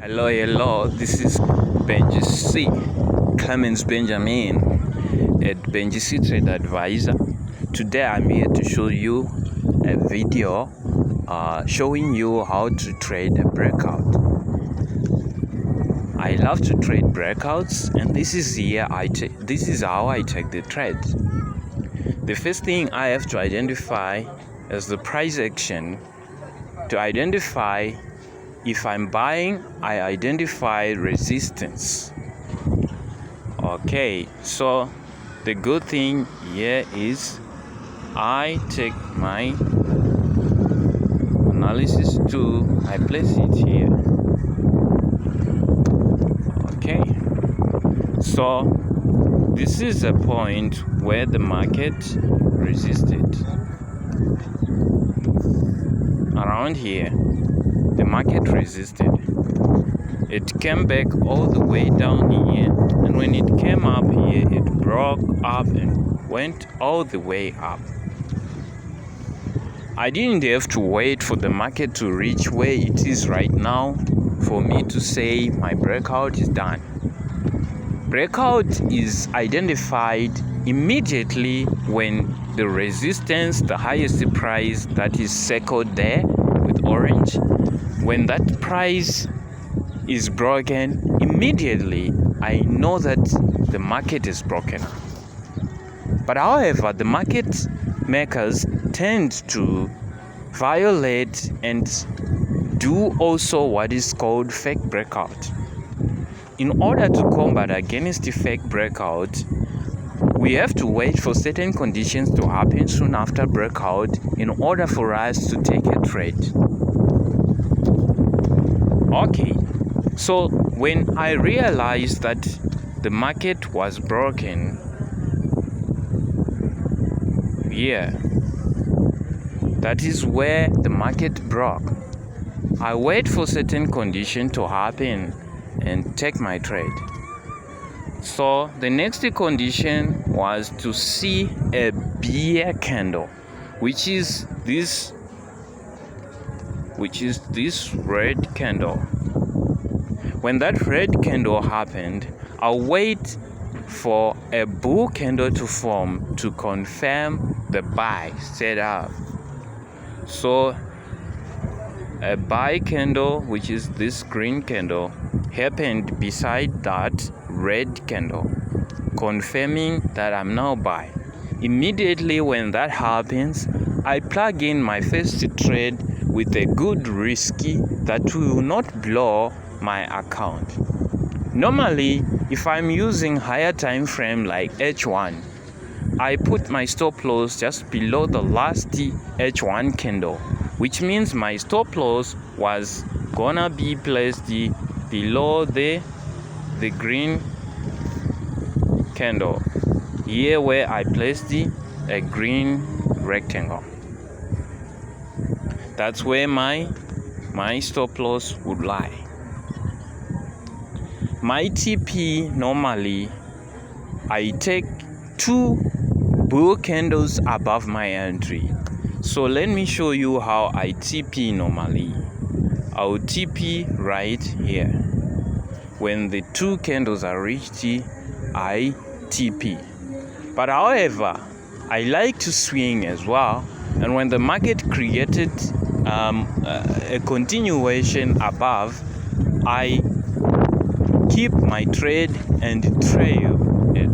Hello, this is Benjc Benjamin at Benjc Trade Advisor. Today I'm here to show you a video showing you how to trade a breakout. I love to trade breakouts, and this is how I take the trades. The first thing I have to identify is the price action. To identify if I'm buying, I identify resistance. Okay, so the good thing here is I take my analysis tool, I place it here. Okay, so this is a point where the market resisted. Around here, the market resisted. It came back all the way down here, and when it came up here, it broke up and went all the way up. I didn't have to wait for the market to reach where it is right now for me to say my breakout is done. Breakout is identified immediately when the resistance, the highest price that is circled there with orange, when that price is broken, immediately I know that the market is broken. But however, the market makers tend to violate and do also what is called fake breakout. In order to combat against the fake breakout, we have to wait for certain conditions to happen soon after breakout in order for us to take a trade. Okay, so when I realized that the market was broken here, that is where the market broke, I wait for certain condition to happen and take my trade. So the next condition was to see a bear candle, which is this red candle. When that red candle happened, I'll wait for a bull candle to form to confirm the buy setup. So a buy candle, which is this green candle, happened beside that red candle, confirming that I'm now buy. Immediately when that happens, I plug in my first trade with a good risky that will not blow my account. Normally, if I'm using higher time frame like H1, I put my stop loss just below the last H1 candle, which means my stop loss was gonna be placed below the green candle here, where I placed a green rectangle. That's where my stop loss would lie. My TP, normally I take 2 bull candles above my entry. So let me show you how I TP normally. I'll TP right here. When the 2 candles are reached, I TP. But however, I like to swing as well, and when the market created a continuation above, I keep my trade and trail it,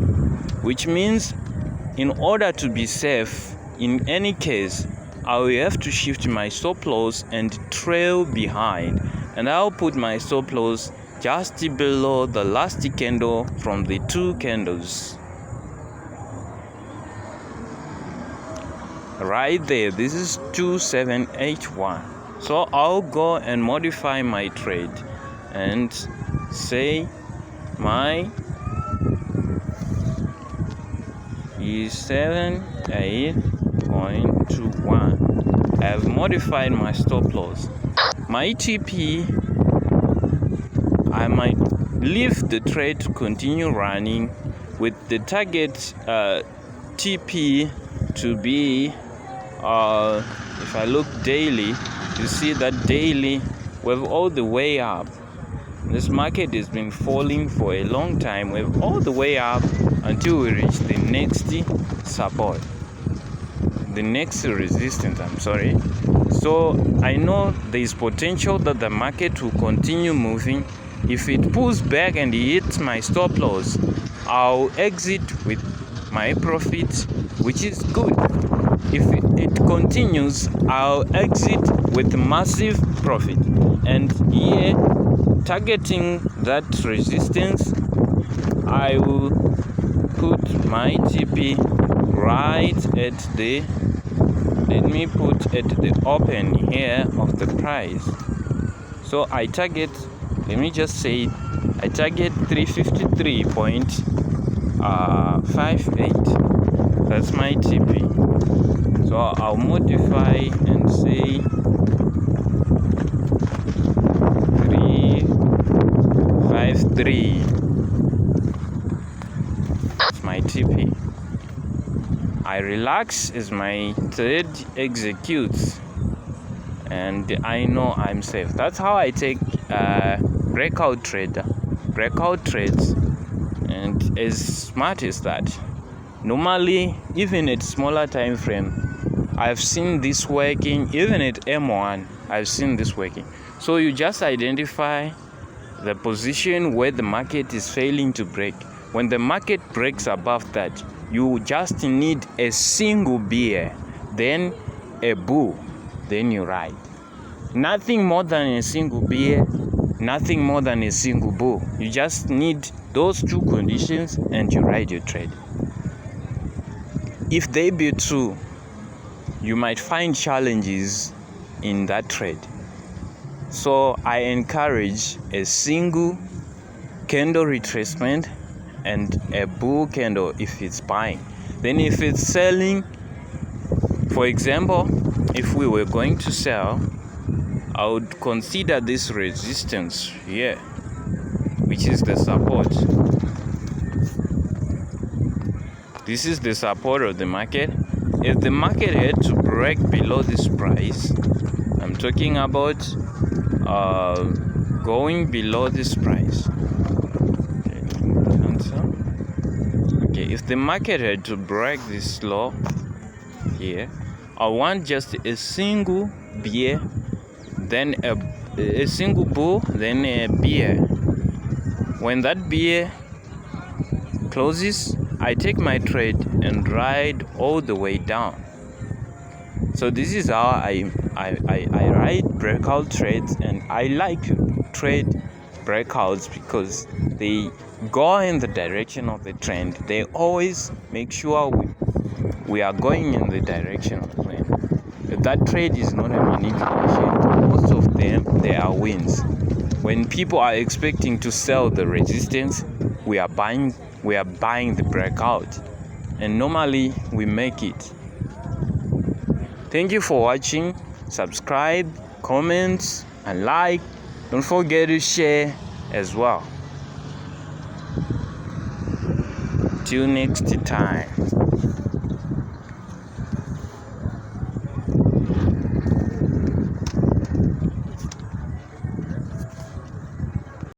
which means in order to be safe in any case, I will have to shift my stop loss and trail behind, and I'll put my stop loss just below the last candle from the 2 candles. Right there, this is 2781. So I'll go and modify my trade and say my is 78.21. I have modified my stop loss. My TP, I might leave the trade to continue running with the target TP to be, if I look daily, you see that daily we're all the way up. This market has been falling for a long time. We're all the way up until we reach the next support, the next resistance, So I know there is potential that the market will continue moving. If it pulls back and hits my stop loss, I'll exit with my profit, which is good. If it continues, I'll exit with massive profit. And here, targeting that resistance, I will put my TP right at the, let me put at the open here of the price. So I target, let me just say, I target 353.58. That's my TP. So I'll modify and say 353. That's my TP. I relax as my trade executes, and I know I'm safe. That's how I take breakout trades, and as smart as that. Normally, even at smaller time frame, I've seen this working. Even at M1, I've seen this working. So you just identify the position where the market is failing to break. When the market breaks above that, you just need a single bear, then a bull, then you ride. Nothing more than a single bear, nothing more than a single bull. You just need those two conditions and you ride your trade. If they be true, you might find challenges in that trade. So I encourage a single candle retracement and a bull candle if it's buying. Then if it's selling, for example, if we were going to sell, I would consider this resistance here, which is the support. This is the support of the market. If the market had to break below this price, I'm talking about going below this price. Okay, if the market had to break this low here, I want just a single bear, then a single bull, then a bear. When that bear closes, I take my trade and ride all the way down. So this is how I ride breakout trades, and I like to trade breakouts because they go in the direction of the trend. They always make sure we are going in the direction of the trend. If that trade is not a manipulation, most of them, they are wins. When people are expecting to sell the resistance, we are buying the breakout, and normally we make it. Thank you for watching. Subscribe, comment, and like. Don't forget to share as well. Till next time.